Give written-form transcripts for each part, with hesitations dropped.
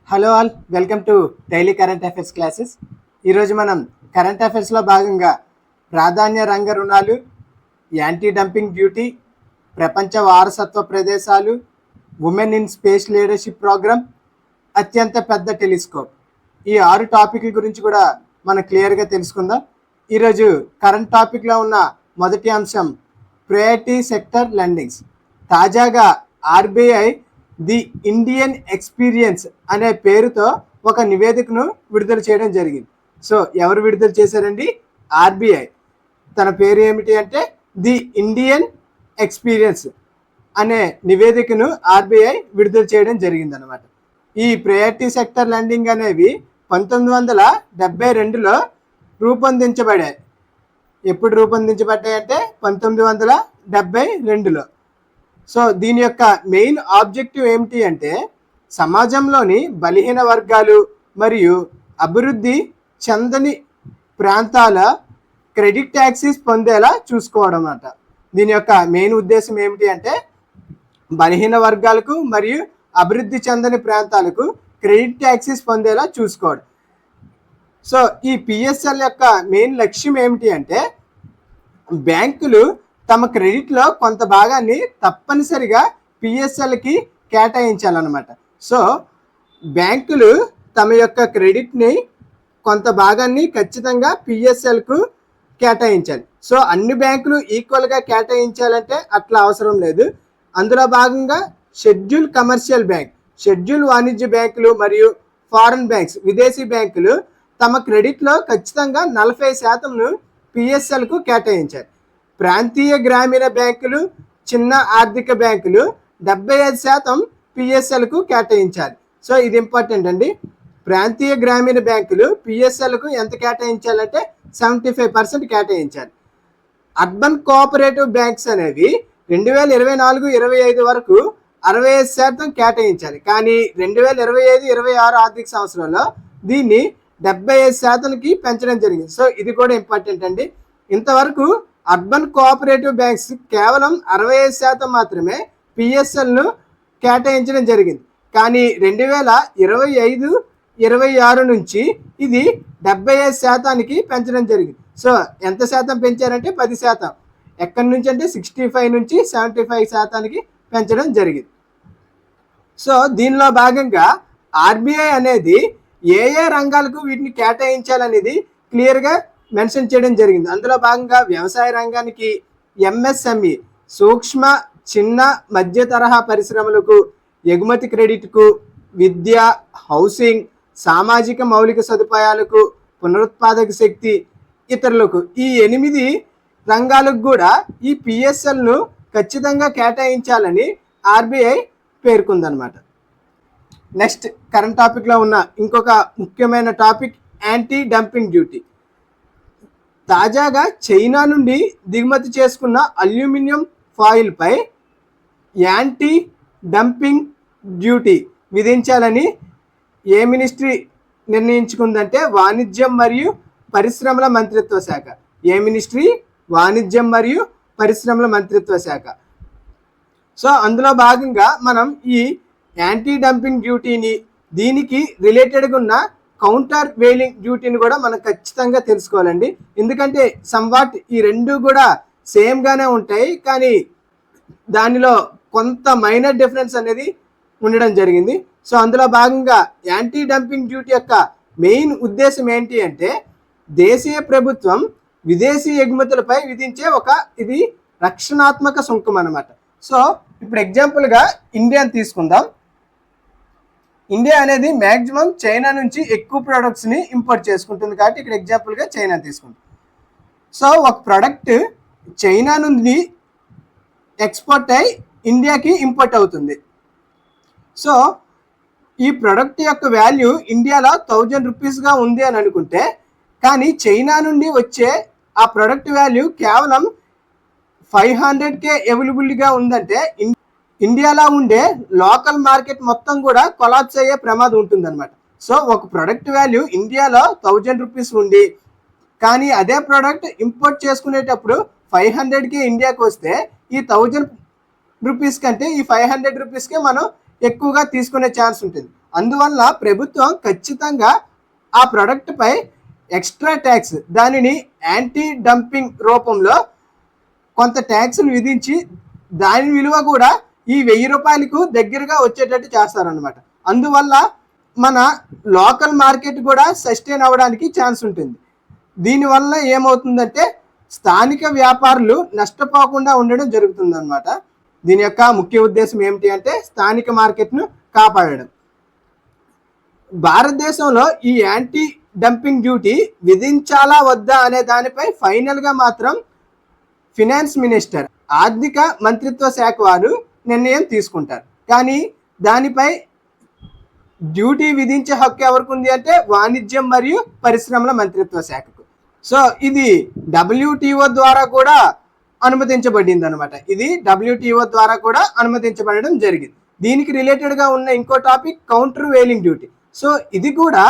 Hello all, welcome to daily current affairs classes. ఈరోజు మనం current అఫైర్స్లో భాగంగా ప్రాధాన్య రంగ రుణాలు, యాంటీ డంపింగ్ డ్యూటీ, ప్రపంచ వారసత్వ ప్రదేశాలు, women in space leadership program, అత్యంత పెద్ద టెలిస్కోప్, ఈ 6 టాపిక్ల గురించి కూడా మనం క్లియర్గా తెలుసుకుందాం. ఈరోజు కరెంట్ టాపిక్లో ఉన్న మొదటి అంశం ప్రయారిటీ సెక్టర్ లెండింగ్స్. తాజాగా ఆర్బీఐ ది ఇండియన్ ఎక్స్పీరియన్స్ అనే పేరుతో ఒక నివేదికను విడుదల చేయడం జరిగింది. సో ఎవరు విడుదల చేశారండి? ఆర్బీఐ. తన పేరు ఏమిటి అంటే ది ఇండియన్ ఎక్స్పీరియన్స్ అనే నివేదికను ఆర్బీఐ విడుదల చేయడం జరిగింది అనమాట. ఈ ప్రయారిటీ సెక్టర్ లెండింగ్ అనేవి 1972లో రూపొందించబడాయి. ఎప్పుడు రూపొందించబడ్డాయి అంటే 1972లో. సో దీని యొక్క మెయిన్ ఆబ్జెక్టివ్ ఏమిటి అంటే సమాజంలోని బలహీన వర్గాలు మరియు అభివృద్ధి చెందని ప్రాంతాల క్రెడిట్ యాక్సెస్ పొందేలా చూసుకోవడం అన్నమాట. దీని యొక్క మెయిన్ ఉద్దేశం ఏమిటి అంటే బలహీన వర్గాలకు మరియు అభివృద్ధి చెందని ప్రాంతాలకు క్రెడిట్ యాక్సెస్ పొందేలా చూసుకోవడం. సో ఈ పిఎస్ఎల్ యొక్క మెయిన్ లక్ష్యం ఏమిటి అంటే బ్యాంకులు తమ క్రెడిట్లో కొంత భాగాన్ని తప్పనిసరిగా పిఎస్ఎల్కి కేటాయించాలన్నమాట. సో బ్యాంకులు తమ యొక్క క్రెడిట్ని కొంత భాగాన్ని ఖచ్చితంగా పిఎస్ఎల్కు కేటాయించాలి. సో అన్ని బ్యాంకులు ఈక్వల్గా కేటాయించాలంటే అట్లా అవసరం లేదు. అందులో భాగంగా షెడ్యూల్ కమర్షియల్ బ్యాంక్, షెడ్యూల్ వాణిజ్య బ్యాంకులు మరియు ఫారెన్ బ్యాంక్స్, విదేశీ బ్యాంకులు తమ క్రెడిట్లో ఖచ్చితంగా 40% పిఎస్ఎల్కు కేటాయించాలి. ప్రాంతీయ గ్రామీణ బ్యాంకులు, చిన్న ఆర్థిక బ్యాంకులు 75% పిఎస్ఎల్కు కేటాయించాలి. సో ఇది ఇంపార్టెంట్ అండి. ప్రాంతీయ గ్రామీణ బ్యాంకులు పిఎస్ఎల్కు ఎంత కేటాయించాలంటే 75% కేటాయించాలి. అర్బన్ కోఆపరేటివ్ బ్యాంక్స్ అనేవి 2024-25 వరకు 65% కేటాయించాలి. కానీ 2025-26 ఆర్థిక సంవత్సరంలో దీన్ని 75%కి పెంచడం జరిగింది. సో ఇది కూడా ఇంపార్టెంట్ అండి. ఇంతవరకు అర్బన్ కోఆపరేటివ్ బ్యాంక్స్ కేవలం 65% మాత్రమే పిఎస్ఎల్ను కేటాయించడం జరిగింది. కానీ 2025-26 నుంచి ఇది 75%కి పెంచడం జరిగింది. సో ఎంత శాతం పెంచారంటే 10%. ఎక్కడి నుంచి అంటే 65 నుంచి 75%కి పెంచడం జరిగింది. సో దీనిలో భాగంగా ఆర్బీఐ అనేది ఏ రంగాలకు వీటిని కేటాయించాలనేది క్లియర్గా మెన్షన్ చేయడం జరిగింది. అందులో భాగంగా వ్యవసాయ రంగానికి ఎంఎస్ఎంఈ, సూక్ష్మ చిన్న మధ్య తరహా పరిశ్రమలకు, ఎగుమతి క్రెడిట్కు, విద్య, హౌసింగ్, సామాజిక మౌలిక సదుపాయాలకు, పునరుత్పాదక శక్తి, ఇతరులకు, ఈ 8 రంగాలకు కూడా ఈ పిఎస్ఎల్ను ఖచ్చితంగా కేటాయించాలని ఆర్బీఐ పేర్కొందనమాట. నెక్స్ట్ కరెంట్ టాపిక్లో ఉన్న ఇంకొక ముఖ్యమైన టాపిక్ యాంటీ డంపింగ్ డ్యూటీ. తాజాగా చైనా నుండి దిగుమతి చేసుకున్న అల్యూమినియం ఫాయిల్పై యాంటీ డంపింగ్ డ్యూటీ విధించాలని ఏ మినిస్ట్రీ నిర్ణయించుకుందంటే వాణిజ్యం మరియు పరిశ్రమల మంత్రిత్వ శాఖ. ఏ మినిస్ట్రీ? వాణిజ్యం మరియు పరిశ్రమల మంత్రిత్వ శాఖ. సో అందులో భాగంగా మనం ఈ యాంటీ డంపింగ్ డ్యూటీని, దీనికి రిలేటెడ్గా ఉన్న కౌంటర్ వెయిలింగ్ డ్యూటీని కూడా మనం ఖచ్చితంగా తెలుసుకోవాలండి. ఎందుకంటే సంవాట్ ఈ రెండు కూడా సేమ్గానే ఉంటాయి, కానీ దానిలో కొంత మైనర్ డిఫరెన్స్ అనేది ఉండడం జరిగింది. సో అందులో భాగంగా యాంటీ డంపింగ్ డ్యూటీ యొక్క మెయిన్ ఉద్దేశం ఏంటి అంటే దేశీయ ప్రభుత్వం విదేశీ ఎగుమతులపై విధించే ఇది రక్షణాత్మక సుంకం అన్నమాట. సో ఇప్పుడు ఎగ్జాంపుల్గా ఇండియాని తీసుకుందాం. ఇండియా అనేది మ్యాక్సిమం చైనా నుంచి ఎక్కువ ప్రొడక్ట్స్ని ఇంపోర్ట్ చేసుకుంటుంది కాబట్టి ఇక్కడ ఎగ్జాంపుల్గా చైనా తీసుకుంటాం. సో ఒక ప్రోడక్ట్ చైనా నుండి ఎక్స్పోర్ట్ అయి ఇండియాకి ఇంపోర్ట్ అవుతుంది. సో ఈ ప్రోడక్ట్ యొక్క వాల్యూ ఇండియాలో 1000 రూపీస్గా ఉంది అని అనుకుంటే, కానీ చైనా నుండి వచ్చే ఆ ప్రోడక్ట్ వాల్యూ కేవలం 500K అవైలబుల్గా ఉందంటే ఇండియాలో ఉండే లోకల్ మార్కెట్ మొత్తం కూడా కొలాప్స్ అయ్యే ప్రమాదం ఉంటుందన్నమాట. సో ఒక ప్రోడక్ట్ వాల్యూ ఇండియాలో 1000 రూపీస్ ఉండి, కానీ అదే ప్రోడక్ట్ ఇంపోర్ట్ చేసుకునేటప్పుడు 500K ఇండియాకి వస్తే ఈ 1000 రూపీస్ కంటే ఈ 500 రూపీస్కే మనం ఎక్కువగా తీసుకునే ఛాన్స్ ఉంటుంది. అందువల్ల ప్రభుత్వం ఖచ్చితంగా ఆ ప్రోడక్ట్ పై ఎక్స్ట్రా ట్యాక్స్, దానిని యాంటీ డంపింగ్ రూపంలో కొంత ట్యాక్స్ను విధించి దాని విలువ కూడా ఈ 1000 రూపాయలకు దగ్గరగా వచ్చేటట్టు చేస్తారనమాట. అందువల్ల మన లోకల్ మార్కెట్ కూడా సస్టైన్ అవ్వడానికి ఛాన్స్ ఉంటుంది. దీనివల్ల ఏమవుతుందంటే స్థానిక వ్యాపారులు నష్టపోకుండా ఉండడం జరుగుతుందన్నమాట. దీని యొక్క ముఖ్య ఉద్దేశం ఏమిటి అంటే స్థానిక మార్కెట్ను కాపాడడం. భారతదేశంలో ఈ యాంటీ డంపింగ్ డ్యూటీ విధించాలా వద్దా అనే దానిపై ఫైనల్గా మాత్రం ఫినాన్స్ మినిస్టర్, ఆర్థిక మంత్రిత్వ శాఖ వారు నిర్ణయం తీసుకుంటారు. కానీ దానిపై డ్యూటీ విధించే హక్కు ఎవరికి ఉంది అంటే వాణిజ్యం మరియు పరిశ్రమల మంత్రిత్వ శాఖకు. సో ఇది WTO ద్వారా కూడా అనుమతించబడింది అనమాట. ఇది WTO ద్వారా కూడా అనుమతించబడడం జరిగింది. దీనికి రిలేటెడ్గా ఉన్న ఇంకో topic counter wailing duty. So ఇది కూడా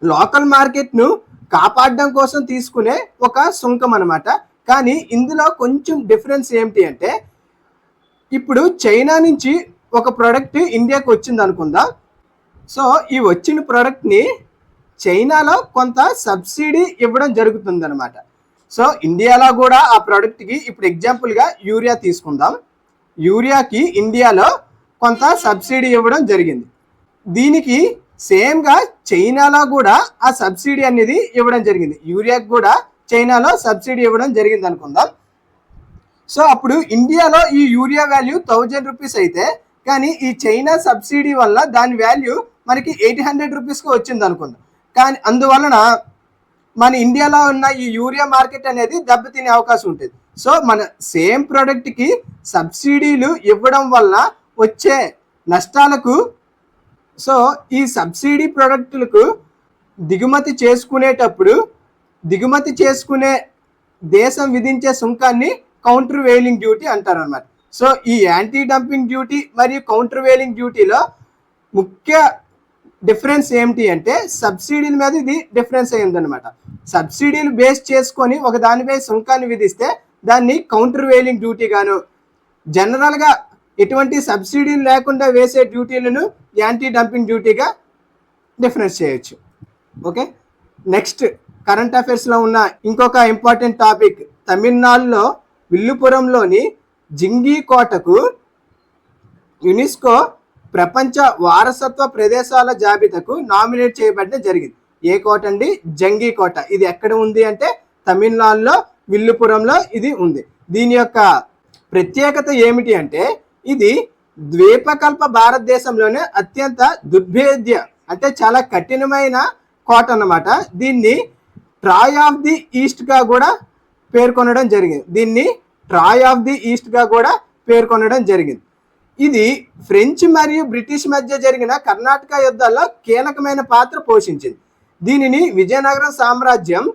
లోకల్ మార్కెట్ను కాపాడడం కోసం తీసుకునే ఒక సుంకం అనమాట. కానీ ఇందులో కొంచెం డిఫరెన్స్ ఏమిటి అంటే ఇప్పుడు చైనా నుంచి ఒక ప్రోడక్ట్ ఇండియాకి వచ్చింది అనుకుందాం. సో ఈ వచ్చిన ప్రోడక్ట్ని చైనాలో కొంత సబ్సిడీ ఇవ్వడం జరుగుతుంది అనమాట. సో ఇండియాలో కూడా ఆ ప్రోడక్ట్కి ఇప్పుడు ఎగ్జాంపుల్గా యూరియా తీసుకుందాం. యూరియాకి ఇండియాలో కొంత సబ్సిడీ ఇవ్వడం జరిగింది. దీనికి సేమ్గా చైనాలో కూడా ఆ సబ్సిడీ అనేది ఇవ్వడం జరిగింది. యూరియాకి కూడా చైనాలో సబ్సిడీ ఇవ్వడం జరిగింది అనుకుందాం. సో అప్పుడు ఇండియాలో ఈ యూరియా వాల్యూ 1000 రూపీస్ అయితే, కానీ ఈ చైనా సబ్సిడీ వల్ల దాని వాల్యూ మనకి 800 రూపీస్కి వచ్చింది అనుకుందాం. కానీ అందువలన మన ఇండియాలో ఉన్న ఈ యూరియా మార్కెట్ అనేది దెబ్బతినే అవకాశం ఉంటుంది. సో మన సేమ్ ప్రోడక్ట్కి సబ్సిడీలు ఇవ్వడం వల్ల వచ్చే నష్టాలకు, సో ఈ సబ్సిడీ ప్రోడక్టులకు దిగుమతి చేసుకునే దేశం విధించే సుంకాన్ని కౌంటర్ వెయిలింగ్ డ్యూటీ అంటారు అన్నమాట. సో ఈ యాంటీ డంపింగ్ డ్యూటీ మరియు కౌంటర్ వెయిలింగ్ డ్యూటీలో ముఖ్య డిఫరెన్స్ ఏమిటి అంటే సబ్సిడీల మీద ఇది డిఫరెన్స్ అయ్యిందనమాట. సబ్సిడీలు బేస్ చేసుకొని ఒక దానిపై సుంకాన్ని విధిస్తే దాన్ని కౌంటర్ వెయిలింగ్ డ్యూటీ గాను, జనరల్గా ఎటువంటి సబ్సిడీలు లేకుండా వేసే డ్యూటీలను యాంటీ డంపింగ్ డ్యూటీగా డిఫరెన్స్ చేయొచ్చు. ఓకే, నెక్స్ట్ కరెంట్ అఫైర్స్లో ఉన్న ఇంకొక ఇంపార్టెంట్ టాపిక్, తమిళనాడులో విల్లుపురంలోని జింగి కోటకు యునెస్కో ప్రపంచ వారసత్వ ప్రదేశాల జాబితాకు నామినేట్ చేయబడడం జరిగింది. ఏ కోట అండి? జంగి కోట. ఇది ఎక్కడ ఉంది అంటే తమిళనాడులో విల్లుపురంలో ఇది ఉంది. దీని యొక్క ప్రత్యేకత ఏమిటి అంటే ఇది ద్వీపకల్ప భారతదేశంలోనే అత్యంత దుర్భేద్య అంటే చాలా కఠినమైన కోట అన్నమాట. దీన్ని ట్రాయ్ ఆఫ్ ది ఈస్ట్గా కూడా పేర్కొనడం జరిగింది. ఇది ఫ్రెంచ్ మరియు బ్రిటిష్ మధ్య జరిగిన కర్ణాటక యుద్ధాల్లో కీలకమైన పాత్ర పోషించింది. దీనిని విజయనగరం సామ్రాజ్యం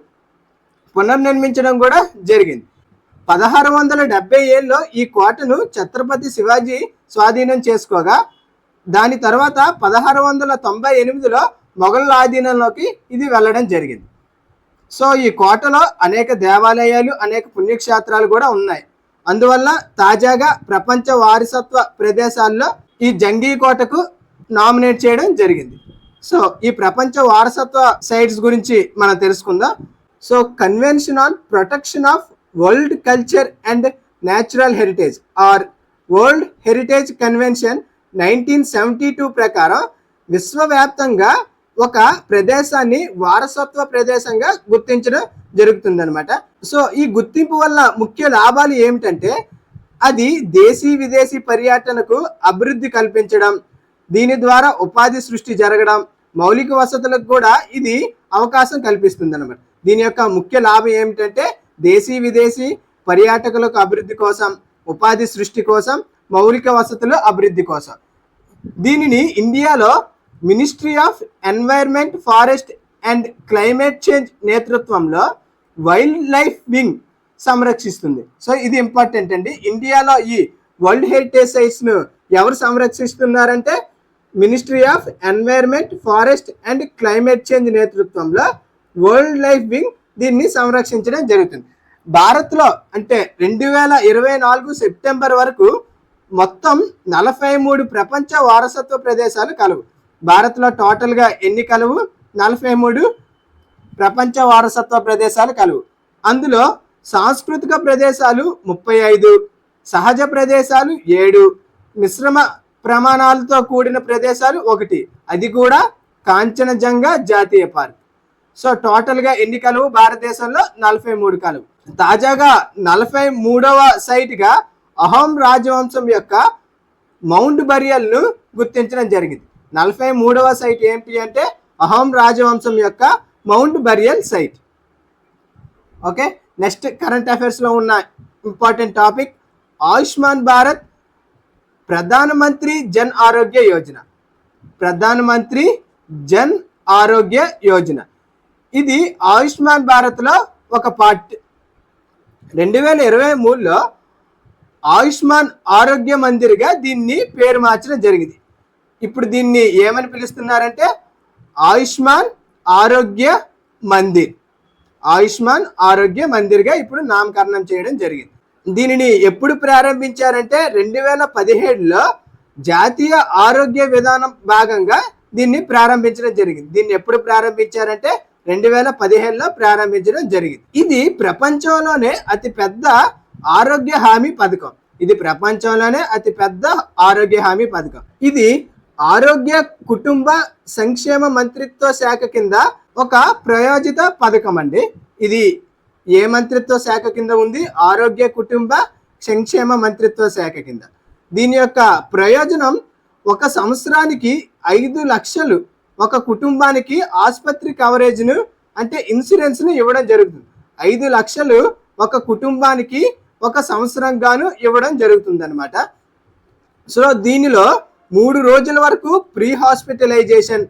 పునర్నిర్మించడం కూడా జరిగింది. 1670 ఈ కోటను ఛత్రపతి శివాజీ స్వాధీనం చేసుకోగా దాని తర్వాత 1698లో మొఘలుల ఆధీనంలోకి ఇది వెళ్ళడం జరిగింది. సో ఈ కోటలో అనేక దేవాలయాలు, అనేక పుణ్యక్షేత్రాలు కూడా ఉన్నాయి. అందువల్ల తాజాగా ప్రపంచ వారసత్వ ప్రదేశాల్లో ఈ జంగి కోటకు నామినేట్ చేయడం జరిగింది. సో ఈ ప్రపంచ వారసత్వ సైట్స్ గురించి మనం తెలుసుకుందాం. So convention on protection of world culture and natural heritage or world heritage convention 1972 ప్రకారం విశ్వవ్యాప్తంగా ఒక ప్రదేశాన్ని వారసత్వ ప్రదేశంగా గుర్తించడం జరుగుతుందన్నమాట. సో ఈ గుర్తింపు వల్ల ముఖ్య లాభాలు ఏమిటంటే అది దేశీ విదేశీ పర్యటనకు అభివృద్ధి కల్పించడం, దీని ద్వారా ఉపాధి సృష్టి జరగడం, మౌలిక వసతులకు కూడా ఇది అవకాశం కల్పిస్తుంది అన్నమాట. దీని యొక్క ముఖ్య లాభం ఏమిటంటే దేశీ విదేశీ పర్యాటకులకు అభివృద్ధి కోసం, ఉపాధి సృష్టి కోసం, మౌలిక వసతులు అభివృద్ధి కోసం. దీనిని ఇండియాలో ministry of environment, forest and climate change నేతృత్వంలో వైల్డ్ లైఫ్ వింగ్ సంరక్షిస్తుంది. సో ఇది ఇంపార్టెంట్ అండి. ఇండియాలో ఈ వరల్డ్ హెరిటేజ్ సైట్స్ను ఎవరు సంరక్షిస్తున్నారంటే ministry of environment, forest and climate change నేతృత్వంలో వరల్డ్ లైఫ్ వింగ్ దీన్ని సంరక్షించడం జరుగుతుంది. భారత్లో అంటే 2024 సెప్టెంబర్ వరకు మొత్తం 43 ప్రపంచ వారసత్వ ప్రదేశాలు కలవు. భారత్లో టోటల్గా ఎన్ని కలవు? 43 ప్రపంచ వారసత్వ ప్రదేశాలు కలవు. అందులో సాంస్కృతిక ప్రదేశాలు 35, సహజ ప్రదేశాలు 7, మిశ్రమ ప్రమాణాలతో కూడిన ప్రదేశాలు 1, అది కూడా కాంచనజంగా జాతీయ పార్క్. సో టోటల్గా ఎన్ని కలవు? భారతదేశంలో 43 కలవు. తాజాగా 43వ సైట్గా అహోం రాజవంశం యొక్క మౌంట్ బరియల్ను గుర్తించడం జరిగింది. 43వ సైట్ ఏంటి అంటే అహోం రాజవంశం యొక్క mount burial site. Okay, next current అఫైర్స్లో ఉన్న ఇంపార్టెంట్ టాపిక్ ఆయుష్మాన్ భారత్ ప్రధానమంత్రి జన్ ఆరోగ్య యోజన. ప్రధానమంత్రి జన్ ఆరోగ్య యోజన ఇది ఆయుష్మాన్ భారత్లో ఒక పార్ట్. 2023లో ఆయుష్మాన్ ఆరోగ్య మందిర్గా దీన్ని పేరు మార్చడం జరిగింది. ఇప్పుడు దీన్ని ఏమని పిలుస్తున్నారంటే ఆయుష్మాన్ ఆరోగ్య మందిర్. ఆయుష్మాన్ ఆరోగ్య మందిర్గా ఇప్పుడు నామకరణం చేయడం జరిగింది. దీనిని ఎప్పుడు ప్రారంభించారంటే 2017లో జాతీయ ఆరోగ్య విధానం భాగంగా దీన్ని ప్రారంభించడం జరిగింది. దీన్ని ఎప్పుడు ప్రారంభించారంటే 2017లో ప్రారంభించడం జరిగింది. ఇది ప్రపంచంలోనే అతిపెద్ద ఆరోగ్య హామీ పథకం. ఇది ప్రపంచంలోనే అతిపెద్ద ఆరోగ్య హామీ పథకం. ఇది ఆరోగ్య కుటుంబ సంక్షేమ మంత్రిత్వ శాఖ కింద ఒక ప్రయోజిత పథకం అండి. ఇది ఏ మంత్రిత్వ శాఖ కింద ఉంది? ఆరోగ్య కుటుంబ సంక్షేమ మంత్రిత్వ శాఖ కింద. దీని యొక్క ప్రయోజనం ఒక సంవత్సరానికి 5 లక్షలు ఒక కుటుంబానికి ఆసుపత్రి కవరేజ్ను అంటే ఇన్సూరెన్స్ను ఇవ్వడం జరుగుతుంది. 5 లక్షలు ఒక కుటుంబానికి ఒక సంవత్సరం గాను ఇవ్వడం జరుగుతుంది అనమాట. సో దీనిలో 3 రోజుల వరకు ప్రీ హాస్పిటలైజేషన్,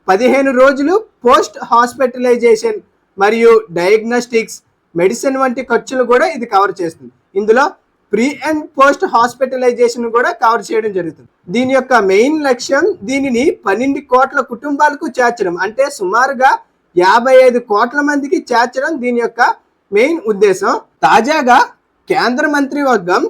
15 రోజులు పోస్ట్ హాస్పిటలైజేషన్ మరియు డయాగ్నోస్టిక్స్, మెడిసిన్ వంటి ఖర్చులు కూడా ఇది కవర్ చేస్తుంది. ఇందులో ప్రీ అండ్ పోస్ట్ హాస్పిటలైజేషన్ కూడా కవర్ చేయడం జరుగుతుంది. దీని యొక్క మెయిన్ లక్ష్యం దీనిని 12 కోట్ల కుటుంబాలకు చేర్చడం, అంటే సుమారుగా 55 కోట్ల మందికి చేర్చడం దీని యొక్క మెయిన్ ఉద్దేశం. తాజాగా కేంద్ర మంత్రివర్గం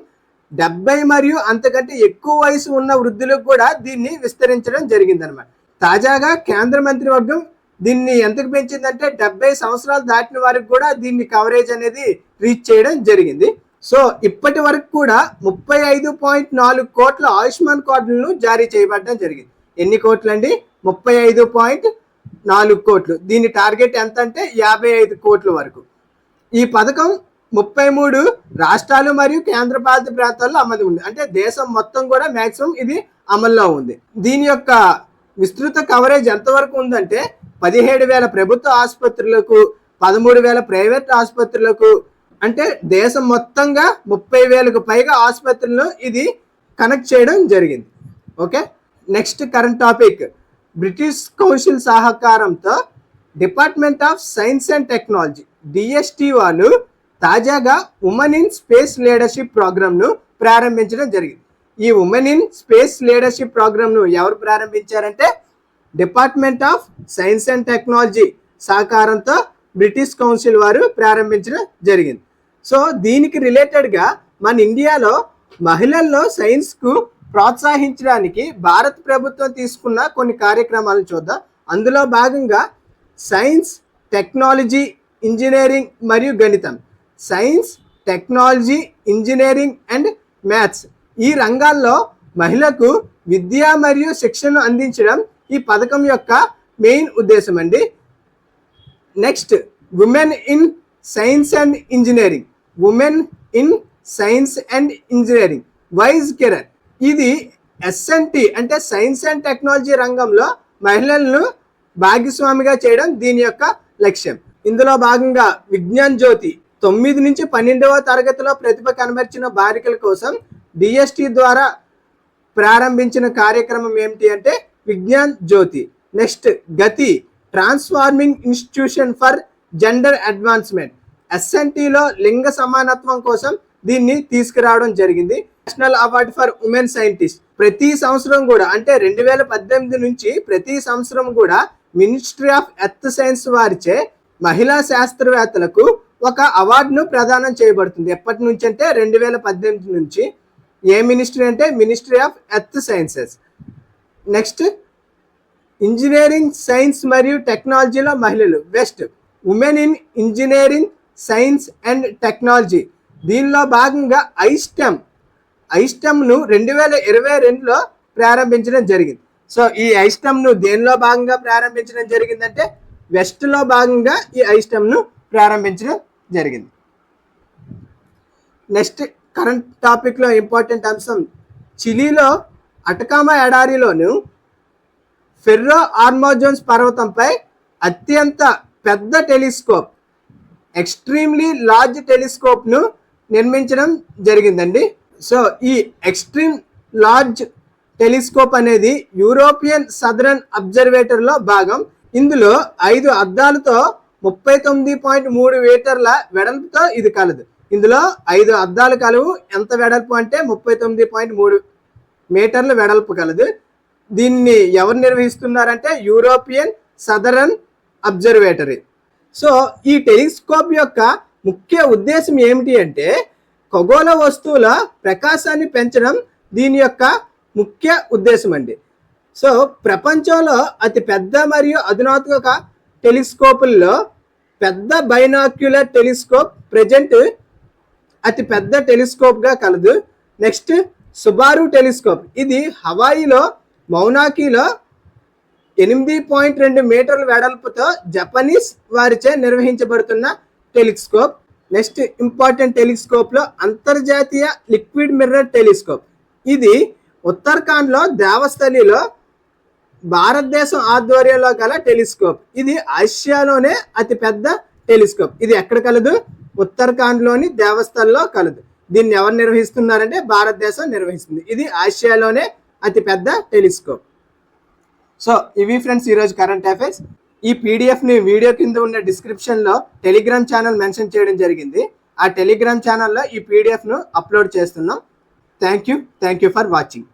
70 మరియు అంతకంటే ఎక్కువ వయసు ఉన్న వృద్ధులకు కూడా దీన్ని విస్తరించడం జరిగిందనమాట. తాజాగా కేంద్ర మంత్రివర్గం దీన్ని ఎంతకు పెంచిందంటే 70 సంవత్సరాలు దాటిన వారికి కూడా దీన్ని కవరేజ్ అనేది రీచ్ చేయడం జరిగింది. సో ఇప్పటి వరకు కూడా 35.4 కోట్ల ఆయుష్మాన్ కార్డులను జారీ చేయబడడం జరిగింది. ఎన్ని కోట్లు అండి? 35.4 కోట్లు. దీని టార్గెట్ ఎంత అంటే 55 కోట్ల వరకు. ఈ పథకం 33 రాష్ట్రాలు మరియు కేంద్రపాలిత ప్రాంతాల్లో అమలు ఉంది. అంటే దేశం మొత్తం కూడా మ్యాక్సిమం ఇది అమల్లో ఉంది. దీని యొక్క విస్తృత కవరేజ్ ఎంతవరకు ఉందంటే 17,000 ప్రభుత్వ ఆసుపత్రులకు, 13,000 ప్రైవేట్ ఆసుపత్రులకు, అంటే దేశం మొత్తంగా 30,000కు పైగా ఆసుపత్రులను ఇది కనెక్ట్ చేయడం జరిగింది. Okay, next current topic British Council సహకారంతో department of science and technology DST వాళ్ళు తాజాగా ఉమెన్ ఇన్ స్పేస్ లీడర్షిప్ ప్రోగ్రామ్ను ప్రారంభించడం జరిగింది. ఈ ఉమెన్ ఇన్ స్పేస్ లీడర్షిప్ ప్రోగ్రామ్ను ఎవరు ప్రారంభించారంటే department of science and technology సహకారంతో బ్రిటిష్ కౌన్సిల్ వారు ప్రారంభించడం జరిగింది. సో దీనికి రిలేటెడ్గా మన ఇండియాలో మహిళల్లో సైన్స్కు ప్రోత్సహించడానికి భారత ప్రభుత్వం తీసుకున్న కొన్ని కార్యక్రమాలను చూద్దాం. అందులో భాగంగా సైన్స్, టెక్నాలజీ, ఇంజనీరింగ్ మరియు గణితం, science, technology, engineering and maths ఈ రంగాల్లో మహిళకు విద్య మరియు శిక్షణను అందించడం ఈ పథకం యొక్క మెయిన్ ఉద్దేశం అండి. Next women in science and engineering. Women in science and engineering wise career. ఇది SNT అంటే సైన్స్ అండ్ టెక్నాలజీ రంగంలో మహిళలను భాగస్వామిగా చేయడం దీని యొక్క లక్ష్యం. ఇందులో భాగంగా విజ్ఞాన్ జ్యోతి 9 నుంచి 12వ తరగతిలో ప్రతిభ కనబర్చిన బాలికల కోసం DST ద్వారా ప్రారంభించిన కార్యక్రమం ఏమిటి అంటే Vigyan Jyoti. Next GATI transforming institution for gender advancement. SNTలో లింగ సమానత్వం కోసం దీన్ని తీసుకురావడం జరిగింది. National award for women scientist. ప్రతి సంవత్సరం కూడా అంటే 2018 నుంచి ప్రతి సంవత్సరం కూడా మినిస్ట్రీ ఆఫ్ ఎర్త్ సైన్స్ వారిచే మహిళా శాస్త్రవేత్తలకు ఒక అవార్డును ప్రదానం చేయబడుతుంది. ఎప్పటి నుంచి అంటే 2018 నుంచి. ఏ మినిస్ట్రీ అంటే ministry of earth sciences. Next engineering science మరియు టెక్నాలజీలో మహిళలు. West, women in engineering science and technology. దీనిలో భాగంగా ఐస్టెమ్ను 2022లో ప్రారంభించడం జరిగింది. సో ఈ ఐస్టెమ్ను దేనిలో భాగంగా ప్రారంభించడం జరిగిందంటే వెస్ట్లో భాగంగా ఈ ఐస్టెమ్ను ప్రారంభించడం జరిగింది. నెక్స్ట్ కరెంట్ టాపిక్లో ఇంపార్టెంట్ అంశం, చిలీలో అటకామా ఎడారిలోను ఫెర్రో ఆర్మోజోన్స్ పర్వతంపై అత్యంత పెద్ద టెలిస్కోప్, ఎక్స్ట్రీమ్లీ లార్జ్ టెలిస్కోప్ను నిర్మించడం జరిగిందండి. సో ఈ ఎక్స్ట్రీమ్ లార్జ్ టెలిస్కోప్ అనేది యూరోపియన్ సదరన్ అబ్జర్వేటర్లో భాగం. ఇందులో 5 అద్దాలతో 39.3 మీటర్ల వెడల్పుతో ఇది కలదు. ఇందులో 5 అద్దాలు కలవు. ఎంత వెడల్పు అంటే 39.3 మీటర్ల వెడల్పు కలదు. దీన్ని ఎవరు నిర్వహిస్తున్నారంటే యూరోపియన్ సదరన్ అబ్జర్వేటరీ. సో ఈ టెలిస్కోప్ యొక్క ముఖ్య ఉద్దేశం ఏమిటి అంటే ఖగోళ వస్తువుల ప్రకాశాన్ని పెంచడం దీని యొక్క ముఖ్య ఉద్దేశం అండి. సో ప్రపంచంలో అతి పెద్ద మరియు అధునాతన టెలిస్కోపుల్లో పెద్ద బైనాక్యులర్ టెలిస్కోప్ ప్రజెంట్ అతి పెద్ద టెలిస్కోప్గా కలదు. Next సుబారు telescope. ఇది హవాయిలో మౌనాకిలో 8.2 మీటర్ల వెడల్పుతో జపనీస్ వారిచే నిర్వహించబడుతున్న టెలిస్కోప్. నెక్స్ట్ ఇంపార్టెంట్ టెలిస్కోప్లో అంతర్జాతీయ లిక్విడ్ మిర్రర్ టెలిస్కోప్. ఇది ఉత్తరాఖండ్లో దేవస్థలిలో భారతదేశం ఆధ్వర్యంలో గల టెలిస్కోప్. ఇది ఆసియాలోనే అతిపెద్ద టెలిస్కోప్. ఇది ఎక్కడ కలదు? ఉత్తరాఖండ్లోని దేవస్థల్లో కలదు. దీన్ని ఎవరు నిర్వహిస్తున్నారంటే భారతదేశం నిర్వహిస్తుంది. ఇది ఆసియాలోనే అతిపెద్ద టెలిస్కోప్. సో ఇవి ఫ్రెండ్స్ ఈరోజు కరెంట్ అఫైర్స్. ఈ పీడిఎఫ్ని వీడియో కింద ఉన్న డిస్క్రిప్షన్లో టెలిగ్రామ్ ఛానల్ మెన్షన్ చేయడం జరిగింది. ఆ టెలిగ్రామ్ ఛానల్లో ఈ పీడిఎఫ్ను అప్లోడ్ చేస్తున్నాం. Thank you for watching.